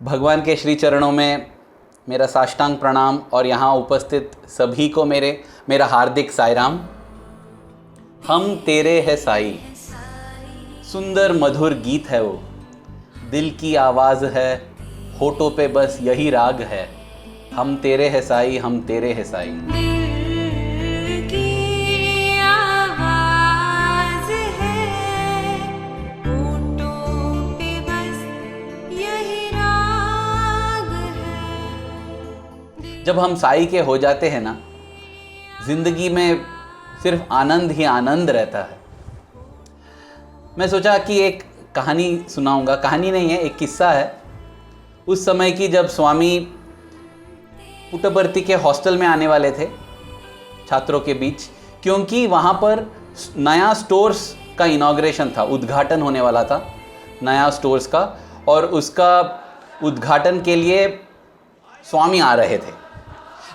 भगवान के श्री चरणों में मेरा साष्टांग प्रणाम और यहाँ उपस्थित सभी को मेरा हार्दिक साईराम। हम तेरे है साई, सुंदर मधुर गीत है वो, दिल की आवाज़ है, होठों पे बस यही राग है। हम तेरे है साई, हम तेरे है साई। जब हम साई के हो जाते हैं ना, जिंदगी में सिर्फ आनंद ही आनंद रहता है। मैं सोचा कि एक कहानी सुनाऊंगा। कहानी नहीं है, एक किस्सा है उस समय की, जब स्वामी पुट्टपर्ती के हॉस्टल में आने वाले थे छात्रों के बीच, क्योंकि वहाँ पर नया स्टोर्स का इनॉग्रेशन था, उद्घाटन होने वाला था नया स्टोर्स का, और उसका उद्घाटन के लिए स्वामी आ रहे थे।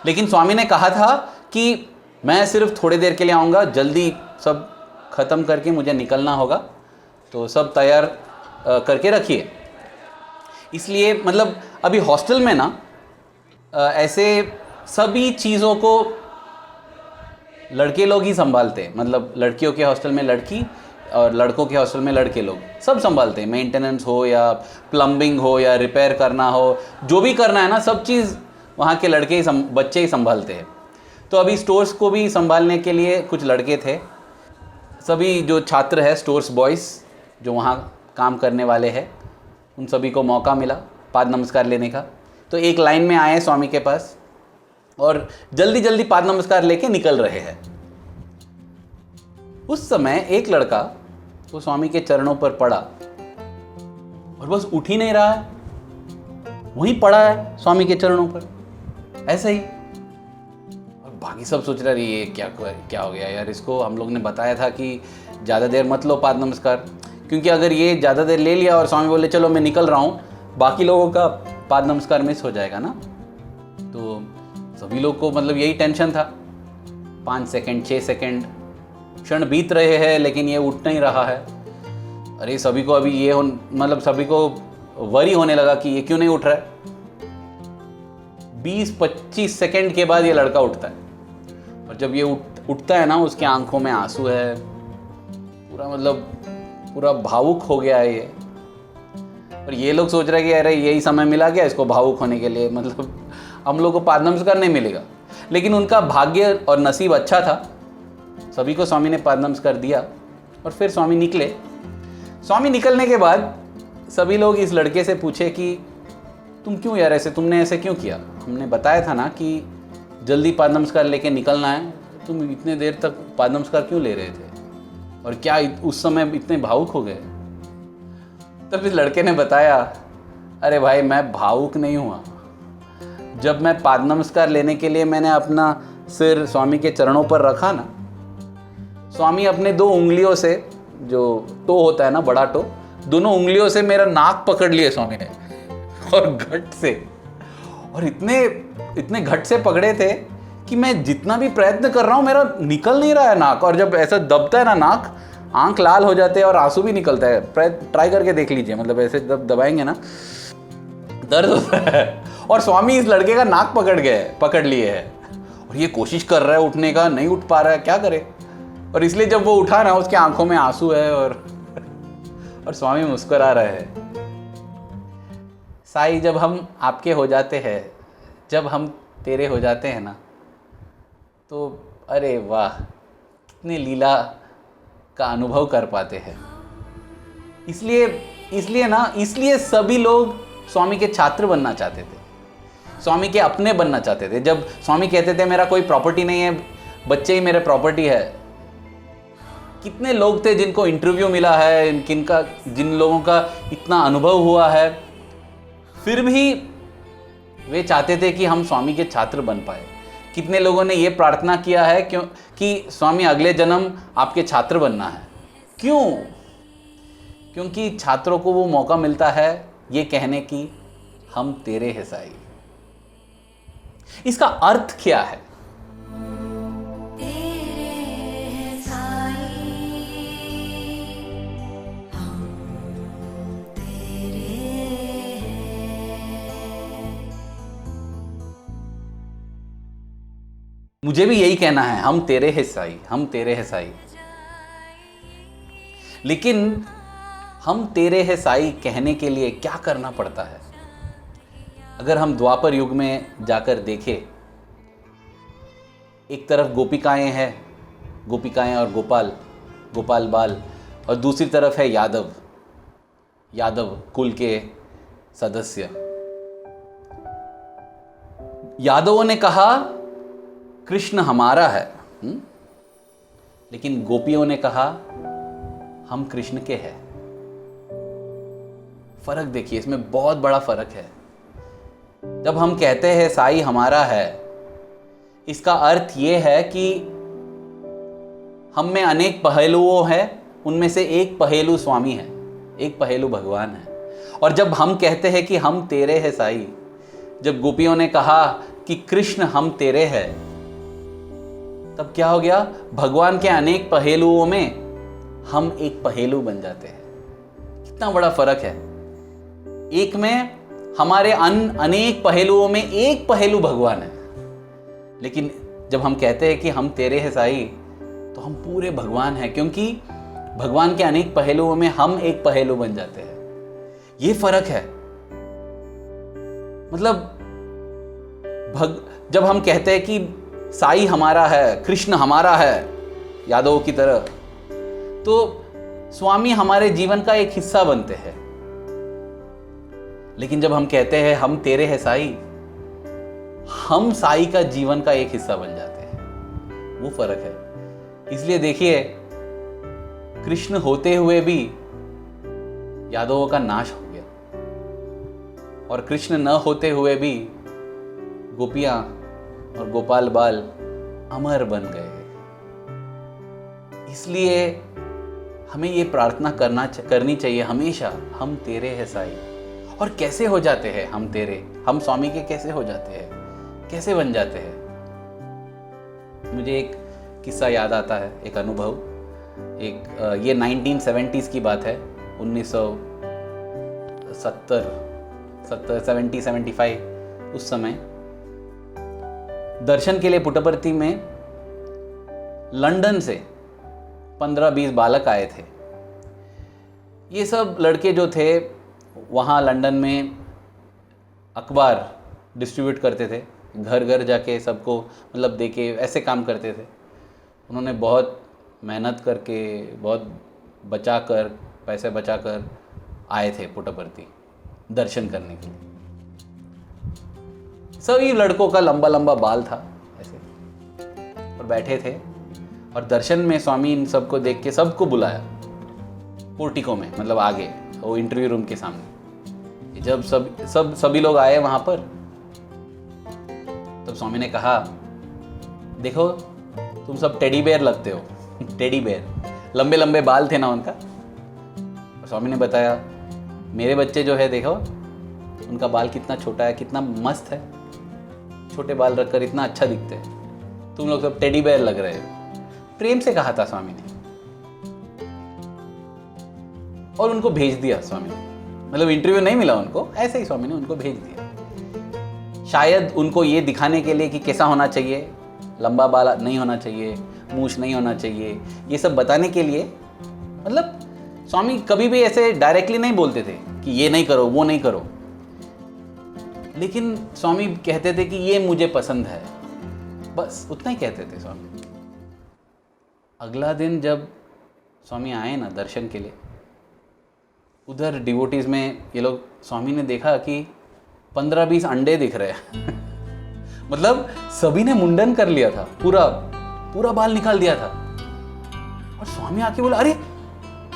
लेकिन स्वामी ने कहा था कि मैं सिर्फ थोड़ी देर के लिए आऊँगा, जल्दी सब ख़त्म करके मुझे निकलना होगा, तो सब तैयार करके रखिए। इसलिए मतलब अभी हॉस्टल में ना ऐसे सभी चीज़ों को लड़के लोग ही संभालते हैं। मतलब लड़कियों के हॉस्टल में लड़की और लड़कों के हॉस्टल में लड़के लोग सब संभालते हैं। मेंटेनेंस हो या प्लम्बिंग हो या रिपेयर करना हो, जो भी करना है ना, सब चीज़ वहाँ के लड़के ही बच्चे ही संभालते हैं। तो अभी स्टोर्स को भी संभालने के लिए कुछ लड़के थे। सभी जो छात्र है, स्टोर्स बॉयज़ जो वहाँ काम करने वाले हैं, उन सभी को मौका मिला पाद नमस्कार लेने का। तो एक लाइन में आए स्वामी के पास और जल्दी जल्दी पाद नमस्कार लेके निकल रहे हैं। उस समय एक लड़का वो स्वामी के चरणों पर पड़ा और बस उठ ही नहीं रहा है, वहीं पड़ा है स्वामी के चरणों पर ऐसे ही। और बाकी सब सोच रहे ये क्या हो गया यार, इसको हम लोग ने बताया था कि ज़्यादा देर मत लो पाद नमस्कार, क्योंकि अगर ये ज़्यादा देर ले लिया और स्वामी बोले चलो मैं निकल रहा हूँ, बाकी लोगों का पाद नमस्कार मिस हो जाएगा ना। तो सभी लोग को मतलब यही टेंशन था। 5 सेकंड 6 सेकंड क्षण बीत रहे हैं, लेकिन ये उठ नहीं रहा है। अरे सभी को अभी ये मतलब सभी को वरी होने लगा कि ये क्यों नहीं उठ रहा है। 20-25 सेकंड के बाद ये लड़का उठता है, और जब ये उठता है ना, उसकी आंखों में आंसू है, पूरा भावुक हो गया है ये। और ये लोग सोच रहे हैं कि अरे यही समय मिला गया इसको भावुक होने के लिए, मतलब हम लोग को पाद नमस्कार नहीं मिलेगा। लेकिन उनका भाग्य और नसीब अच्छा था, सभी को स्वामी ने पाद नमस्कार दिया और फिर स्वामी निकले। स्वामी निकलने के बाद सभी लोग इस लड़के से पूछे कि तुम क्यों यार तुमने ऐसे क्यों किया? हमने बताया था ना कि जल्दी पाद नमस्कार लेके निकलना है, तुम इतने देर तक पाद नमस्कार क्यों ले रहे थे, और क्या उस समय इतने भावुक हो गए? तब इस लड़के ने बताया, अरे भाई मैं भावुक नहीं हुआ, जब मैं पाद नमस्कार लेने के लिए मैंने अपना सिर स्वामी के चरणों पर रखा ना, स्वामी अपने 2 उंगलियों से, जो टो होता है ना, बड़ा टो, दोनों उंगलियों से मेरा नाक पकड़ लिए स्वामी ने, और घट से, और इतने घट से पकड़े थे कि मैं जितना भी प्रयत्न कर रहा हूँ मेरा निकल नहीं रहा है नाक। और जब ऐसा दबता है ना नाक, आंख लाल हो जाते हैं और आंसू भी निकलता है। ट्राई करके देख लीजिए, मतलब ऐसे जब दबाएंगे ना दर्द होता है। और स्वामी इस लड़के का नाक पकड़ लिए है, और ये कोशिश कर रहा है उठने का, नहीं उठ पा रहा है, क्या करे। और इसलिए जब वो उठा ना, उसकी आंखों में आंसू है और स्वामी मुस्कुरा रहे हैं। साई, जब हम आपके हो जाते हैं, जब हम तेरे हो जाते हैं ना, तो अरे वाह, कितनी लीला का अनुभव कर पाते हैं। इसलिए सभी लोग स्वामी के छात्र बनना चाहते थे, स्वामी के अपने बनना चाहते थे। जब स्वामी कहते थे मेरा कोई प्रॉपर्टी नहीं है, बच्चे ही मेरे प्रॉपर्टी है। कितने लोग थे जिनको इंटरव्यू मिला है, जिन लोगों का इतना अनुभव हुआ है, फिर भी वे चाहते थे कि हम स्वामी के छात्र बन पाए। कितने लोगों ने ये प्रार्थना किया है कि स्वामी अगले जन्म आपके छात्र बनना है। क्यों? क्योंकि छात्रों को वो मौका मिलता है ये कहने की, हम तेरे हैं साई। इसका अर्थ क्या है? मुझे भी यही कहना है, हम तेरे हैं साईं, हम तेरे हैं साईं। लेकिन हम तेरे हैं साईं कहने के लिए क्या करना पड़ता है? अगर हम द्वापर युग में जाकर देखें, एक तरफ गोपिकाएं हैं, गोपिकाएं और गोपाल, गोपाल बाल, और दूसरी तरफ है यादव, यादव कुल के सदस्य। यादवों ने कहा कृष्ण हमारा है, लेकिन गोपियों ने कहा हम कृष्ण के हैं। फर्क देखिए, इसमें बहुत बड़ा फर्क है। जब हम कहते हैं साईं हमारा है, इसका अर्थ यह है कि हम में अनेक पहलुओं हैं, उनमें से एक पहलू स्वामी है, एक पहलू भगवान है। और जब हम कहते हैं कि हम तेरे हैं साईं, जब गोपियों ने कहा कि कृष्ण हम तेरे हैं, तब क्या हो गया? भगवान के अनेक पहलुओं में हम एक पहलू बन जाते हैं। कितना बड़ा फर्क है। एक में हमारे अनेक पहलुओं में एक पहलू भगवान है, लेकिन जब हम कहते हैं कि हम तेरे हैं साईं, तो हम पूरे भगवान हैं, क्योंकि भगवान के अनेक पहलुओं में हम एक पहलू बन जाते हैं। ये फर्क है। मतलब जब हम कहते हैं कि साईं हमारा है, कृष्ण हमारा है, यादवों की तरह, तो स्वामी हमारे जीवन का एक हिस्सा बनते हैं। लेकिन जब हम कहते हैं हम तेरे हैं साईं, हम साईं का जीवन का एक हिस्सा बन जाते हैं। वो फर्क है। इसलिए देखिए, कृष्ण होते हुए भी यादवों का नाश हो गया, और कृष्ण न होते हुए भी गोपियां और गोपाल बाल अमर बन गए। इसलिए हमें ये प्रार्थना करनी चाहिए हमेशा, हम तेरे हैं साईं। और कैसे हो जाते हैं हम तेरे, हम स्वामी के कैसे हो जाते हैं, कैसे बन जाते हैं? मुझे एक किस्सा याद आता है, एक अनुभव। ये 1970s की बात है, 1970-75 उस समय दर्शन के लिए पुट्टपर्थी में लंदन से 15-20 बालक आए थे। ये सब लड़के जो थे वहाँ लंदन में अखबार डिस्ट्रीब्यूट करते थे, घर घर जाके सबको मतलब देके ऐसे काम करते थे। उन्होंने बहुत मेहनत करके, बहुत बचाकर, पैसे बचाकर आए थे पुट्टपर्थी दर्शन करने के लिए। सभी लड़कों का लंबा लंबा बाल था ऐसे, और बैठे थे, और दर्शन में स्वामी इन सबको देख के सबको बुलाया पोर्टिको में, मतलब आगे वो इंटरव्यू रूम के सामने। जब सभी लोग आए वहां पर, तब स्वामी ने कहा, देखो तुम सब टेडी बेयर लगते हो। टेडी बेयर, लंबे लंबे बाल थे ना उनका। और स्वामी ने बताया, मेरे बच्चे जो है देखो उनका बाल कितना छोटा है, कितना मस्त है, छोटे बाल रखकर इतना अच्छा दिखते हैं, तुम लोग सब टेडी बेयर लग रहे हो। प्रेम से कहा था स्वामी ने, और उनको भेज दिया स्वामी ने। मतलब इंटरव्यू नहीं मिला उनको, ऐसे ही स्वामी ने उनको भेज दिया। शायद उनको ये दिखाने के लिए कि कैसा होना चाहिए, लंबा बाल नहीं होना चाहिए, मूछ नहीं होना चाहिए, ये सब बताने के लिए। मतलब स्वामी कभी भी ऐसे डायरेक्टली नहीं बोलते थे कि ये नहीं करो, वो नहीं करो, लेकिन स्वामी कहते थे कि ये मुझे पसंद है, बस उतना ही कहते थे स्वामी। अगला दिन जब स्वामी आए ना दर्शन के लिए, उधर डिवोटीज में ये लोग, स्वामी ने देखा कि 15-20 अंडे दिख रहे हैं। मतलब सभी ने मुंडन कर लिया था, पूरा बाल निकाल दिया था। और स्वामी आके बोला, अरे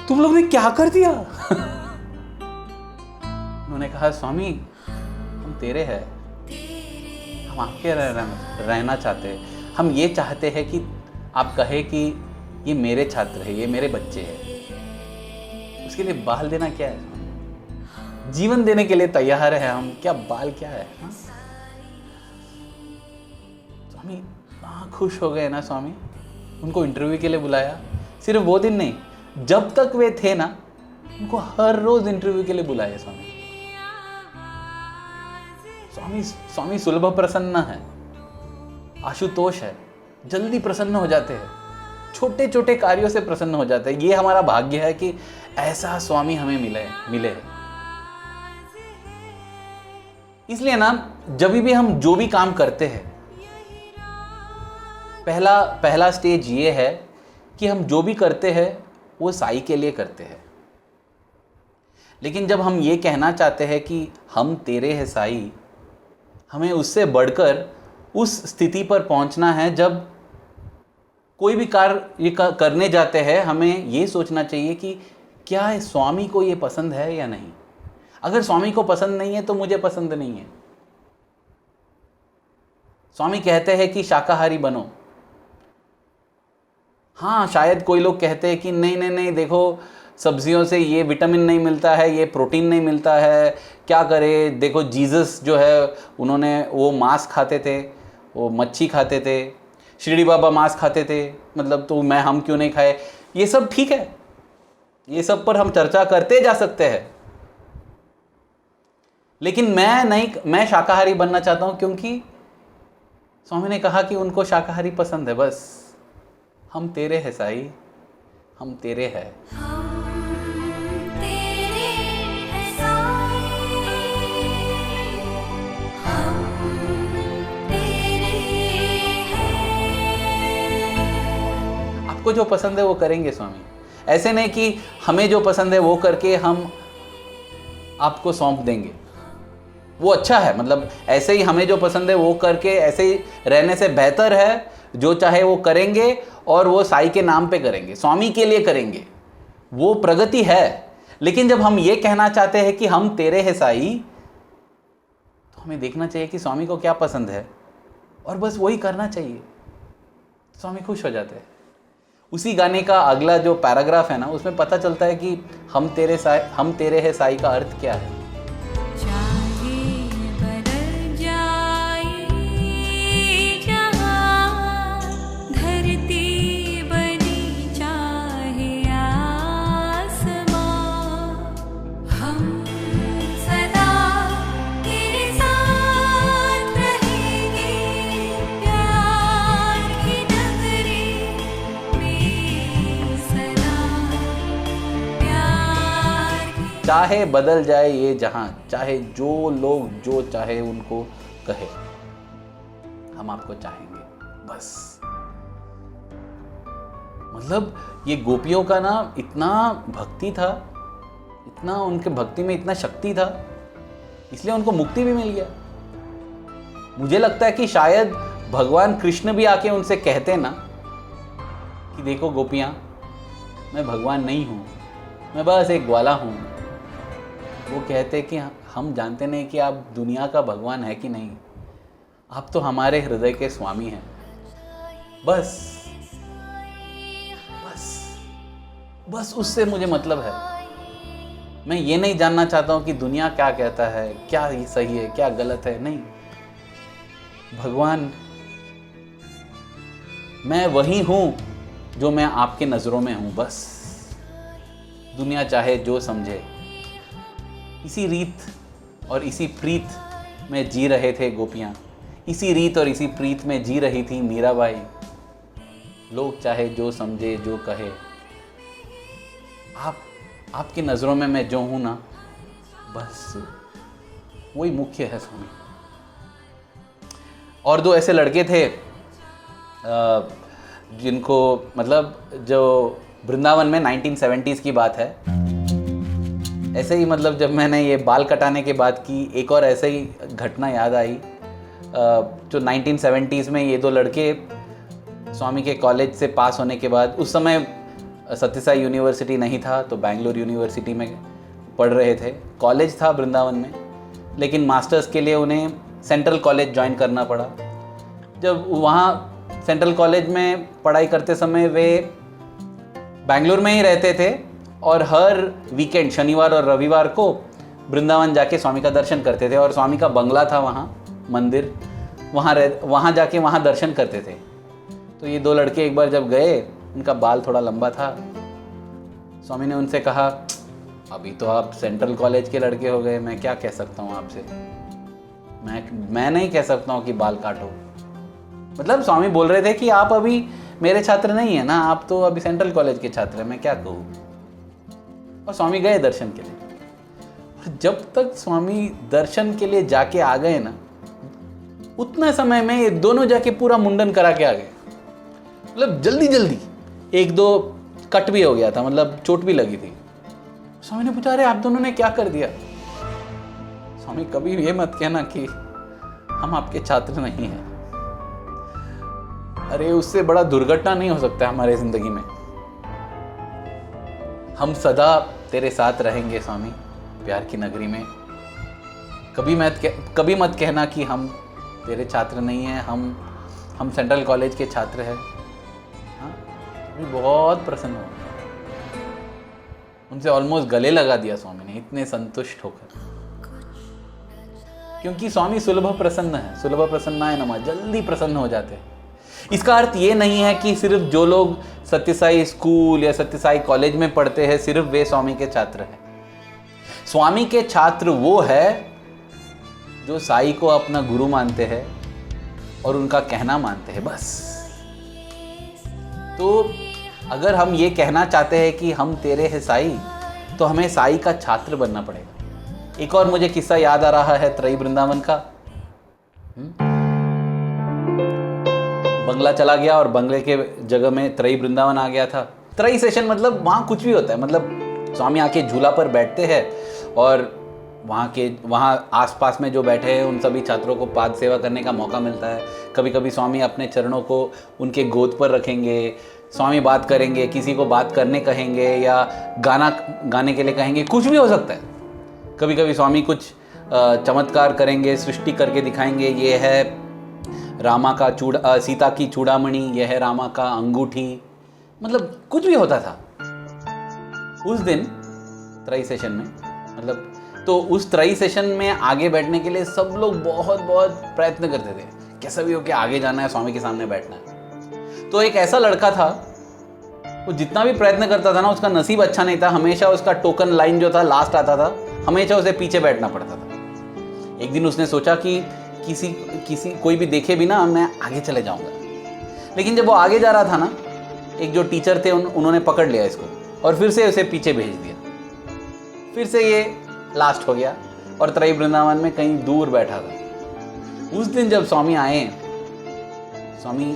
तुम लोग ने क्या कर दिया? उन्होंने कहा, स्वामी हम तेरे हैं, हम आपके रहना चाहते हैं। हम ये चाहते हैं कि आप कहे कि ये मेरे छात्र है, ये मेरे बच्चे हैं। उसके लिए बाल देना क्या है? जीवन देने के लिए तैयार है हम, क्या बाल क्या है? हाँ? स्वामी खुश हो गए ना स्वामी, उनको इंटरव्यू के लिए बुलाया। सिर्फ वो दिन नहीं, जब तक वे थे ना, उनको हर रोज इंटरव्यू के लिए बुलाया स्वामी। स्वामी सुलभ प्रसन्न है, आशुतोष है, जल्दी प्रसन्न हो जाते हैं, छोटे छोटे कार्यों से प्रसन्न हो जाते हैं। ये हमारा भाग्य है कि ऐसा स्वामी हमें मिले। इसलिए ना जब भी हम जो भी काम करते हैं, पहला स्टेज ये है कि हम जो भी करते हैं वो साई के लिए करते हैं। लेकिन जब हम ये कहना चाहते हैं कि हम तेरे हैं साई, हमें उससे बढ़कर उस स्थिति पर पहुंचना है जब कोई भी कार्य करने जाते हैं, हमें ये सोचना चाहिए कि क्या स्वामी को ये पसंद है या नहीं। अगर स्वामी को पसंद नहीं है तो मुझे पसंद नहीं है। स्वामी कहते हैं कि शाकाहारी बनो। हाँ, शायद कोई लोग कहते हैं कि नहीं, देखो सब्जियों से ये विटामिन नहीं मिलता है, ये प्रोटीन नहीं मिलता है, क्या करे। देखो जीसस जो है उन्होंने वो मांस खाते थे, वो मच्छी खाते थे, शिरडी बाबा मांस खाते थे, मतलब तो हम क्यों नहीं खाए। ये सब ठीक है, ये सब पर हम चर्चा करते जा सकते हैं। लेकिन मैं शाकाहारी बनना चाहता हूं क्योंकि स्वामी ने कहा कि उनको शाकाहारी पसंद है। बस हम तेरे हैं साई, हम तेरे हैं। आपको जो पसंद है वो करेंगे स्वामी। ऐसे नहीं कि हमें जो पसंद है वो करके हम आपको सौंप देंगे, वो अच्छा है। मतलब ऐसे ही हमें जो पसंद है वो करके ऐसे ही रहने से बेहतर है जो चाहे वो करेंगे, और वो साई के नाम पे करेंगे, स्वामी के लिए करेंगे, वो प्रगति है। लेकिन जब हम ये कहना चाहते हैं कि हम तेरे हैं साई, तो हमें देखना चाहिए कि स्वामी को क्या पसंद है और बस वही करना चाहिए। स्वामी खुश हो जाते हैं। उसी गाने का अगला जो पैराग्राफ है ना, उसमें पता चलता है कि हम तेरे हैं साई का अर्थ क्या है। चाहे बदल जाए ये जहां, चाहे जो लोग जो चाहे उनको कहे, हम आपको चाहेंगे बस। मतलब ये गोपियों का ना इतना भक्ति था, इतना उनके भक्ति में इतना शक्ति था, इसलिए उनको मुक्ति भी मिल गया। मुझे लगता है कि शायद भगवान कृष्ण भी आके उनसे कहते ना कि देखो गोपियां, मैं भगवान नहीं हूं, मैं बस एक ग्वाला हूं। वो कहते कि हम जानते नहीं कि आप दुनिया का भगवान है कि नहीं, आप तो हमारे हृदय के स्वामी हैं। बस उससे मुझे मतलब है। मैं ये नहीं जानना चाहता हूं कि दुनिया क्या कहता है, क्या सही है, क्या गलत है। नहीं, भगवान मैं वही हूं जो मैं आपके नजरों में हूं। बस दुनिया चाहे जो समझे। इसी रीत और इसी प्रीत में जी रहे थे गोपियां, इसी रीत और इसी प्रीत में जी रही थी मीराबाई। लोग चाहे जो समझे जो कहे, आपकी नज़रों में मैं जो हूं ना, बस वही मुख्य है स्वामी। और दो ऐसे लड़के थे जिनको, मतलब जो वृंदावन में 1970s की बात है, ऐसे ही मतलब जब मैंने ये बाल कटाने के बाद की, एक और ऐसे ही घटना याद आई। जो 1970s में ये दो लड़के स्वामी के कॉलेज से पास होने के बाद, उस समय सत्यसाई यूनिवर्सिटी नहीं था तो बैंगलोर यूनिवर्सिटी में पढ़ रहे थे। कॉलेज था वृंदावन में, लेकिन मास्टर्स के लिए उन्हें सेंट्रल कॉलेज ज्वाइन करना पड़ा। जब वहाँ सेंट्रल कॉलेज में पढ़ाई करते समय वे बैंगलोर में ही रहते थे और हर वीकेंड शनिवार और रविवार को वृंदावन जाके स्वामी का दर्शन करते थे। और स्वामी का बंगला था वहाँ, मंदिर, वहाँ जाके वहाँ दर्शन करते थे। तो ये दो लड़के एक बार जब गए, उनका बाल थोड़ा लंबा था। स्वामी ने उनसे कहा, अभी तो आप सेंट्रल कॉलेज के लड़के हो गए, मैं क्या कह सकता हूँ आपसे, मैं नहीं कह सकता हूँ कि बाल काटो। मतलब स्वामी बोल रहे थे कि आप अभी मेरे छात्र नहीं है ना, आप तो अभी सेंट्रल कॉलेज के छात्र हैं, मैं क्या कहूँ। और स्वामी गए दर्शन के लिए। और जब तक स्वामी दर्शन के लिए जाके आ गए ना, उतना समय में ये दोनों जाके पूरा मुंडन करा के आ गए। मतलब जल्दी जल्दी, एक दो कट भी हो गया था, मतलब चोट भी लगी थी। स्वामी ने पूछा, अरे आप दोनों ने क्या कर दिया? स्वामी, कभी ये मत कहना कि हम आपके छात्र नहीं हैं। अरे उससे बड़ा दुर्घटना नहीं हो सकता हमारे जिंदगी में। हम सदा तेरे साथ रहेंगे स्वामी, प्यार की नगरी में। कभी मत कहना कि हम तेरे छात्र नहीं हैं, हम सेंट्रल कॉलेज के छात्र हैं। हाँ, बहुत प्रसन्न हो, उनसे ऑलमोस्ट गले लगा दिया स्वामी ने, इतने संतुष्ट होकर। क्योंकि स्वामी सुलभ प्रसन्न है, सुलभ प्रसन्नाय नमः, जल्दी प्रसन्न हो जाते हैं। इसका अर्थ ये नहीं है कि सिर्फ जो लोग सत्यसाई स्कूल या सत्यसाई कॉलेज में पढ़ते हैं सिर्फ वे स्वामी के छात्र हैं। स्वामी के छात्र वो है जो साई को अपना गुरु मानते हैं और उनका कहना मानते हैं, बस। तो अगर हम ये कहना चाहते हैं कि हम तेरे हैं साई, तो हमें साई का छात्र बनना पड़ेगा। एक और मुझे किस्सा याद आ रहा है त्रयी वृंदावन का। बंगला चला गया और बंगले के जगह में त्रयी वृंदावन आ गया था। त्रयी सेशन मतलब वहाँ कुछ भी होता है, मतलब स्वामी आके झूला पर बैठते हैं और वहाँ आसपास में जो बैठे हैं उन सभी छात्रों को पाद सेवा करने का मौका मिलता है। कभी कभी स्वामी अपने चरणों को उनके गोद पर रखेंगे, स्वामी बात करेंगे, किसी को बात करने कहेंगे या गाने के लिए कहेंगे, कुछ भी हो सकता है। कभी कभी स्वामी कुछ चमत्कार करेंगे, सृष्टि करके दिखाएंगे, ये है रामा का सीता की चूड़ामणि, यह है रामा का अंगूठी, मतलब कुछ भी होता था उस दिन त्रयी सेशन में। मतलब तो उस त्रयी सेशन में आगे बैठने के लिए सब लोग बहुत बहुत प्रयत्न करते थे, कैसा भी हो के आगे जाना है, स्वामी के सामने बैठना है। तो एक ऐसा लड़का था, वो जितना भी प्रयत्न करता था ना, उसका नसीब अच्छा नहीं था। हमेशा उसका टोकन लाइन जो था लास्ट आता था, हमेशा उसे पीछे बैठना पड़ता था। एक दिन उसने सोचा कि कोई भी देखे भी ना, मैं आगे चले जाऊंगा। लेकिन जब वो आगे जा रहा था ना, एक जो टीचर थे उन्होंने पकड़ लिया इसको और फिर से उसे पीछे भेज दिया। फिर से ये लास्ट हो गया और त्रयी वृंदावन में कहीं दूर बैठा था। उस दिन जब स्वामी आए, स्वामी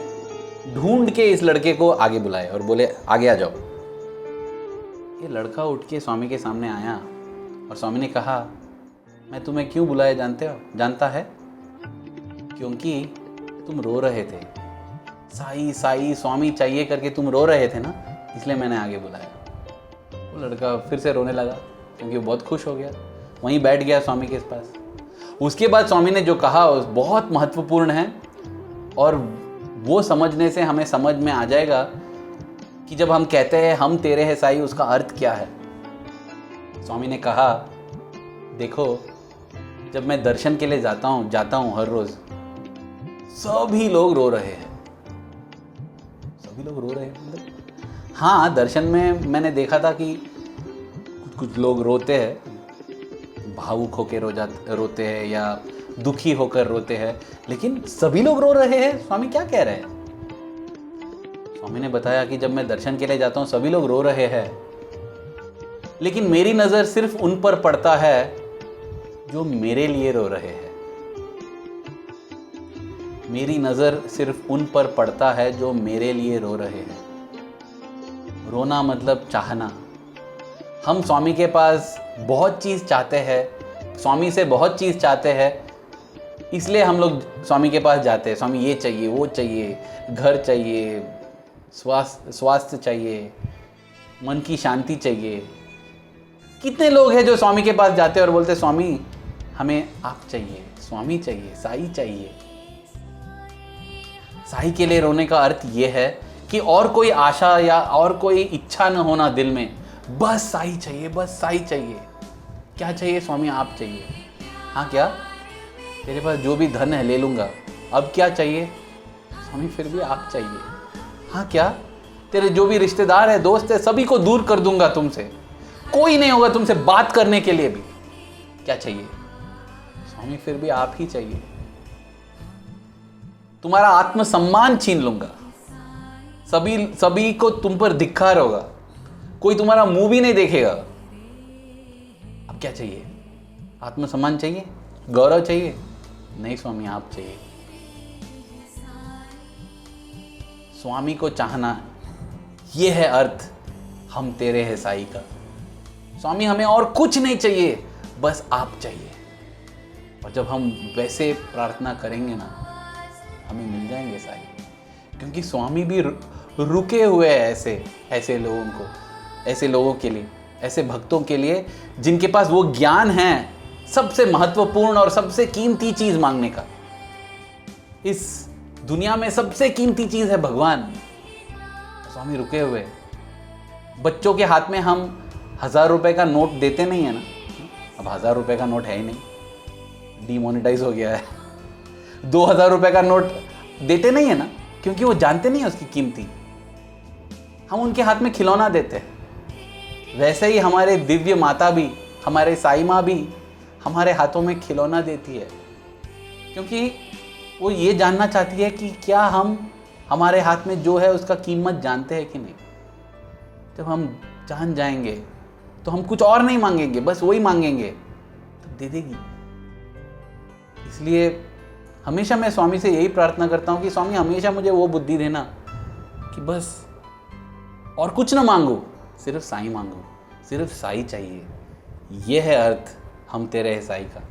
ढूंढ के इस लड़के को आगे बुलाए और बोले, आगे आ जाओ। ये लड़का उठ के स्वामी के सामने आया और स्वामी ने कहा, मैं तुम्हें क्यों बुलाया जानता है? क्योंकि तुम रो रहे थे, साई साई स्वामी चाहिए करके तुम रो रहे थे ना, इसलिए मैंने आगे बुलाया। वो लड़का फिर से रोने लगा क्योंकि वो बहुत खुश हो गया, वहीं बैठ गया स्वामी के पास। उसके बाद स्वामी ने जो कहा बहुत महत्वपूर्ण है और वो समझने से हमें समझ में आ जाएगा कि जब हम कहते हैं हम तेरे हैं साई, उसका अर्थ क्या है। स्वामी ने कहा, देखो, जब मैं दर्शन के लिए जाता हूँ हर रोज, सभी लोग रो रहे हैं। सभी लोग रो रहे हैं मतलब, हाँ, दर्शन में मैंने देखा था कि कुछ लोग रोते हैं, भावुक होकर रोते हैं या दुखी होकर रोते हैं, लेकिन सभी लोग रो रहे हैं। स्वामी क्या कह रहे हैं? स्वामी ने बताया कि जब मैं दर्शन के लिए जाता हूँ सभी लोग रो रहे हैं, लेकिन मेरी नज़र सिर्फ उन पर पड़ता है जो मेरे लिए रो रहे हैं। मेरी नज़र सिर्फ उन पर पड़ता है जो मेरे लिए रो रहे हैं। रोना मतलब चाहना। हम स्वामी के पास बहुत चीज़ चाहते हैं, स्वामी से बहुत चीज़ चाहते हैं, इसलिए हम लोग स्वामी के पास जाते हैं। स्वामी ये चाहिए, वो चाहिए, घर चाहिए, स्वास्थ्य चाहिए, मन की शांति चाहिए। कितने लोग हैं जो स्वामी के पास जाते हैं और बोलते, स्वामी हमें आप चाहिए, स्वामी चाहिए, साई चाहिए। साई के लिए रोने का अर्थ ये है कि और कोई आशा या और कोई इच्छा न होना दिल में, बस साई चाहिए, बस साई चाहिए। क्या चाहिए? स्वामी आप चाहिए। हाँ, क्या? तेरे पास जो भी धन है ले लूँगा, अब क्या चाहिए? स्वामी फिर भी आप चाहिए। हाँ, क्या? तेरे जो भी रिश्तेदार है, दोस्त है, सभी को दूर कर दूंगा तुमसे, कोई नहीं होगा तुमसे बात करने के लिए भी। क्या चाहिए? स्वामी फिर भी आप ही चाहिए। तुम्हारा आत्मसम्मान छीन लूंगा, सभी को तुम पर धिक्कार होगा, कोई तुम्हारा मुंह भी नहीं देखेगा। अब क्या चाहिए? आत्मसम्मान चाहिए? गौरव चाहिए? नहीं स्वामी, आप चाहिए। स्वामी को चाहना, ये है अर्थ हम तेरे हैं साई का। स्वामी हमें और कुछ नहीं चाहिए, बस आप चाहिए। और जब हम वैसे प्रार्थना करेंगे ना, हमें मिल जाएंगे साई। क्योंकि स्वामी भी रुके हुए हैं ऐसे लोगों के लिए, ऐसे भक्तों के लिए जिनके पास वो ज्ञान है सबसे महत्वपूर्ण और सबसे कीमती चीज मांगने का। इस दुनिया में सबसे कीमती चीज है भगवान। स्वामी रुके हुए। बच्चों के हाथ में हम 1000 रुपए का नोट देते नहीं है ना। अब 1000 रुपए का नोट है ही नहीं, डिमोनेटाइज हो गया है। 2000 रुपए का नोट देते नहीं है ना, क्योंकि वो जानते नहीं है उसकी कीमती। हम उनके हाथ में खिलौना देते हैं। वैसे ही हमारे दिव्य माता भी, हमारे साई माँ भी हमारे हाथों में खिलौना देती है, क्योंकि वो ये जानना चाहती है कि क्या हम हमारे हाथ में जो है उसका कीमत जानते हैं कि नहीं। जब हम जान जाएंगे तो हम कुछ और नहीं मांगेंगे, बस वही मांगेंगे तो दे देगी। इसलिए हमेशा मैं स्वामी से यही प्रार्थना करता हूँ कि स्वामी हमेशा मुझे वो बुद्धि देना कि बस और कुछ ना मांगो, सिर्फ साई मांगो, सिर्फ साई चाहिए। ये है अर्थ हम तेरे हैं साई का।